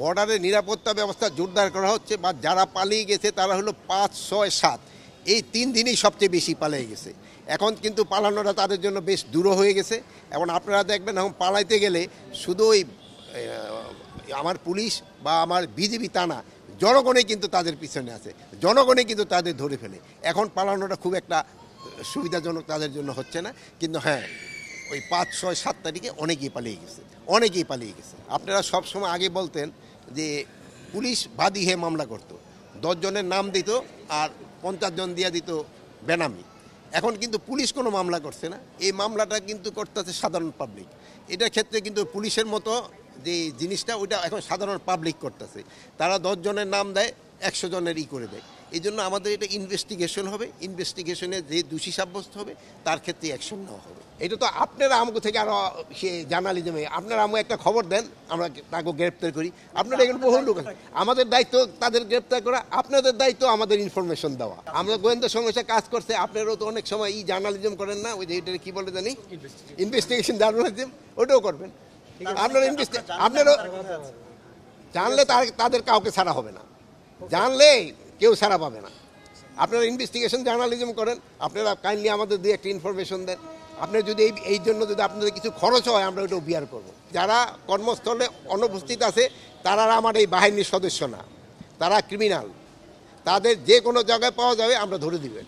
বর্ডারে নিরাপত্তা ব্যবস্থা জোরদার করা হচ্ছে বা যারা পালিয়ে গেছে তারা হলো ৫, ৬, ৭ এই ৩ দিনই সবচেয়ে বেশি পালিয়ে গেছে। এখন কিন্তু পালানোটা তাদের জন্য বেশ দূর হয়ে গেছে। এখন আপনারা দেখবেন এখন পালাইতে গেলে শুধু ওই আমার পুলিশ বা আমার বিজিবি তা না, জনগণই কিন্তু তাদের পিছনে আছে, জনগণই কিন্তু তাদের ধরে ফেলে। এখন পালানোটা খুব একটা সুবিধাজনক তাদের জন্য হচ্ছে না। কিন্তু হ্যাঁ, ওই ৫, ৬, ৭ তারিখে অনেকেই পালিয়ে গেছে, অনেকেই পালিয়ে গেছে। আপনারা সবসময় আগে বলতেন যে পুলিশ বাদী হয়ে মামলা করত, ১০ জনের নাম দিত আর ৫০ জন দিয়ে দিত বেনামি। এখন কিন্তু পুলিশ কোনো মামলা করছে না, এই মামলাটা কিন্তু করতেছে সাধারণ পাবলিক। এটার ক্ষেত্রে কিন্তু পুলিশের মতো যে জিনিসটা ওইটা এখন সাধারণ পাবলিক করতেছে। তারা ১০ জনের নাম দেয়, ১০০ জনের করে দেয়। এই জন্য আমাদের এটা ইনভেস্টিগেশন হবে, ইনভেস্টিগেশনে যে দোষী সাব্যস্ত হবে তার ক্ষেত্রে অ্যাকশন নেওয়া হবে। এটা তো আপনারা আমাকে থেকে আরও সে জার্নালিজমে আপনারা আমাকে একটা খবর দেন, আমরা তাকে গ্রেপ্তার করি। আপনারা এখানে বহু লোক আছে, আমাদের দায়িত্ব তাদের গ্রেপ্তার করা, আপনাদের দায়িত্ব আমাদের ইনফরমেশন দেওয়া। আমরা গোয়েন্দা সংস্থা কাজ করছে, আপনারাও তো অনেক সময় জার্নালিজম করেন না, ওই যে এটা কী বলে জানি ইনভেস্টিগেশন জার্নালিজম, ওটাও করবেন। আপনারা আপনারও জানলে তাদের কাউকে ছাড়া হবে না, জানলে কেউ ছাড়া পাবে না। আপনারা ইনভেস্টিগেশন জার্নালিজম করেন, আপনারা কাইন্ডলি আমাদের দিয়ে একটা ইনফরমেশন দেন। আপনার যদি এই জন্য যদি আপনাদের কিছু খরচ হয় আমরা ওইটাও বিয়ার করব। যারা কর্মস্থলে অনুপস্থিত আছে তারা আমার এই বাহিনীর সদস্য না, তারা ক্রিমিনাল, তাদের যে কোনো জায়গায় পাওয়া যাবে আমরা ধরে দিবেন।